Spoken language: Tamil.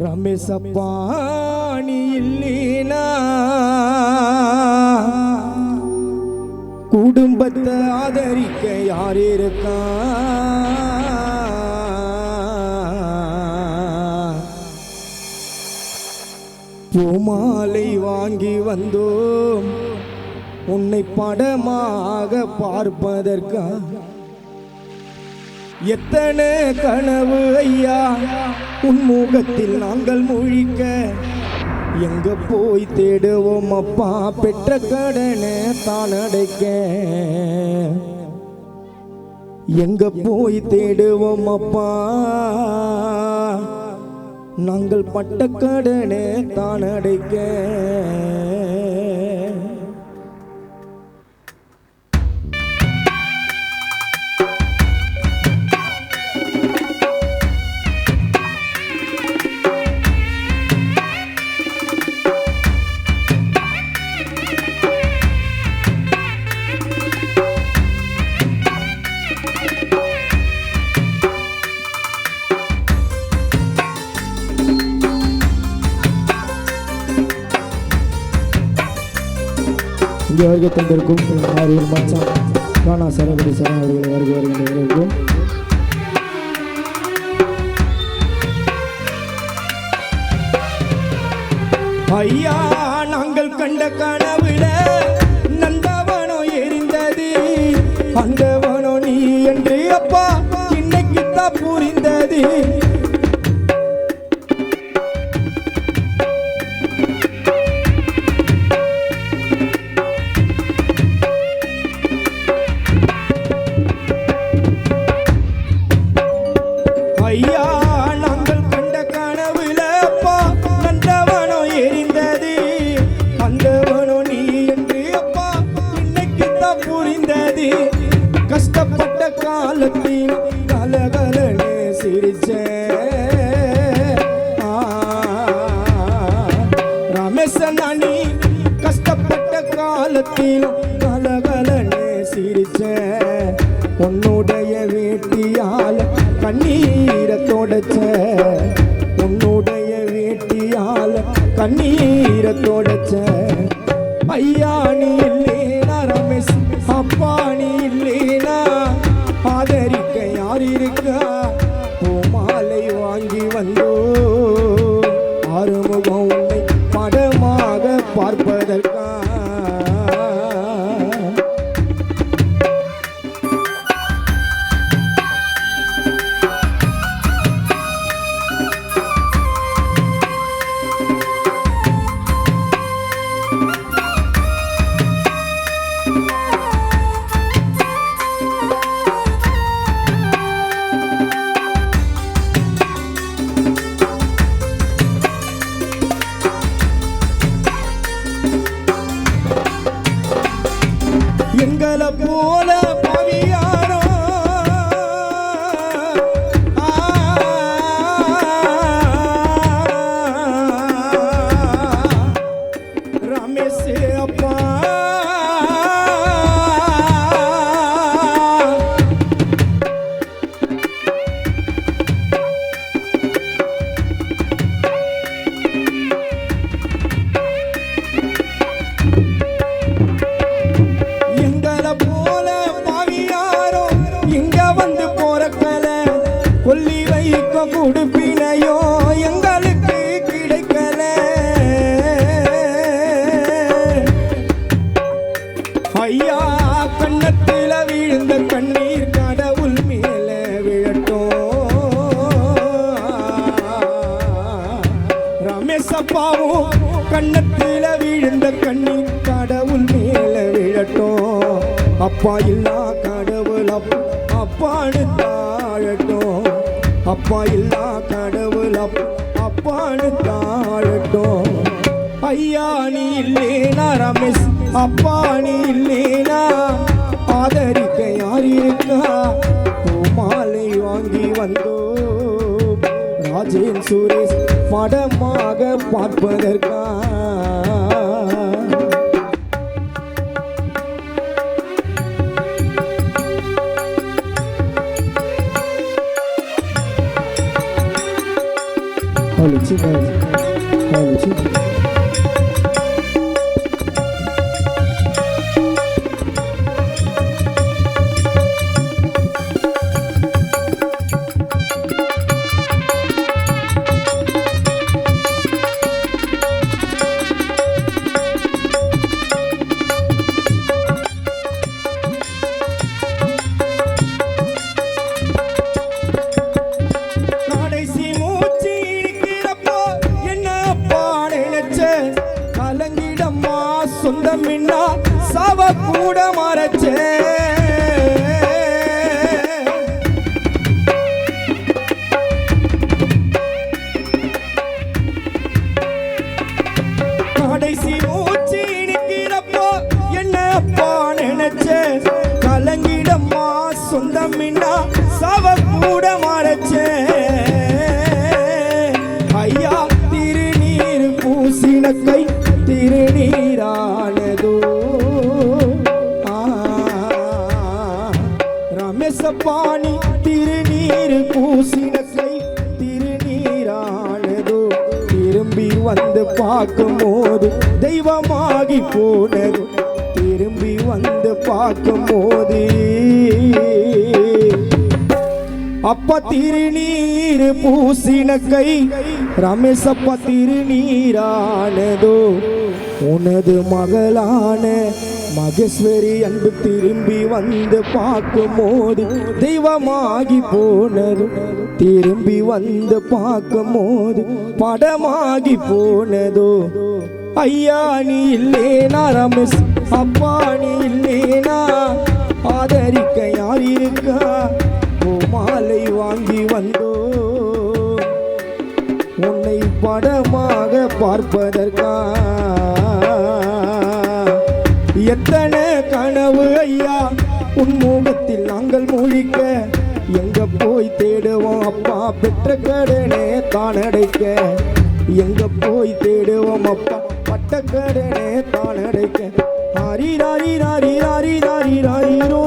ரமேசப்பா நீ இல்லைனா குடும்பத்தை ஆதரிக்க யார் இருக்கா? பூமாலை வாங்கி வந்தோம் உன்னை படமாக பார்ப்பதற்கா. எத்தனை கனவு ஐயா உன் முகத்தில் நாங்கள் முழிக்க. எங்க போய் தேடுவோம் அப்பா பெற்ற கடனை தான் அடைக்க. எங்க போய் தேடுவோம் அப்பா நாங்கள் பட்ட கடனை தான் அடைக்க. இங்கே வருகை தந்திருக்கும் ஆரியர் மச்சான் கானா சரபடி சரண் அவர்களை வருகின்றவர்களுக்கும் ஐயா நாங்கள் கண்ட கனவுல நந்தவனோ எரிந்தது. அந்தவனோ நீ என்று அப்பா இன்னைக்குத்தான் புரிந்தது. ஐயா நாங்கள் கண்ட கனவுல அப்பா நந்தவனோ எரிந்தது. அந்தவனோ நீ என்று அப்பா இன்னைக்கு தான் புரிந்தது. கஷ்டப்பட்ட காலத்தின் கலகலனே சிரிச்ச ரமேசன் நீ கஷ்டப்பட்ட காலத்தின் கலகலனே சிரிச்ச. உன்னுடைய வேட்டியால கண்ணீரை தொடச்ச. உன்னுடைய வேட்டியால கண்ணீரை தொடச்ச. ஐயா நீ இல்லேனா ரமேஷ் அப்பா நீ இல்லேனா ஆதரிக்க யார் இருக்கா? பூமாலை வாங்கி வந்தோ ஆறுமுகம் உன்னை படமாக பார்ப்பதற்கா. எங்களை போல பவியாரோ ரமேஷ் அப்பா போல பாவியாரோ இங்க வந்து போறக்கல கொல்லி வைக்க கொடுப்பினையோ எங்களுக்கு கிடைக்கல. ஐயா கண்ணத்தில விழுந்த கண்ணீர் கடவுள் மேல விழட்டும். ரமேஷ் அப்பாவும் கண்ணத்தில விழுந்த கண்ணீர் கடவுள் மேல விழட்டும். அப்பா இல்லா கடவுள் அப்பான்னு தாழட்டும். அப்பா இல்லா கடவுள் அப்பான்னு தாழட்டும். ஐயா நீ இல்லேனா ரமேஷ் அப்பா நீ இல்லேனா ஆதரிக்க யார் இருக்கா? பூமாலை வாங்கி வந்தோ ராஜேன் சுரேஷ் படமாக பார்ப்பதற்கா. Halo. வச்சு கால் வச்சு சொந்தமின்னா சவ கூட மறைச்சே கடைசி மூச்சு இனிக்கிறப்போ என்னப்பா நினைச்சே கலங்கிடம்மா சொந்தமின்னா சவ கூட மறைச்சே ஐயா திருநீர் பூசின கை திருநீரானதோ ரமேசப்பாணி திருநீர் பூசின கை திருநீரானதோ திரும்பி வந்து பார்க்கும் போது தெய்வமாகி போனது திரும்பி வந்து பார்க்கும் போது அப்பா திருநீர் பூசின கை ரமேசப்பா திருநீரானதோ உனது மகளான மகேஸ்வரி அன்பு திரும்பி வந்து பார்க்கும் போது தெய்வமாகி போனது திரும்பி வந்து பார்க்கும் போது படமாகி போனதோ ஐயா நீ இல்லேனா ரமேஷ் அப்பா நீ இல்லேனா ஆதரிக்க யார் இருக்கா மாலை வாங்கி வந்தோ உன்னை படமாக பார்ப்பதற்கா எத்தனை கனவு ஐயா உன் முகத்தில் நாங்கள் மூழ்க எங்க போய் தேடுவோம் அப்பா பெற்ற கடனே தான் அடைக்க எங்க போய் தேடுவோம் அப்பா பட்ட கடனே தான் அடைக்க ஹரி ராரி ராரி ராரி ராரி ராரி ரோ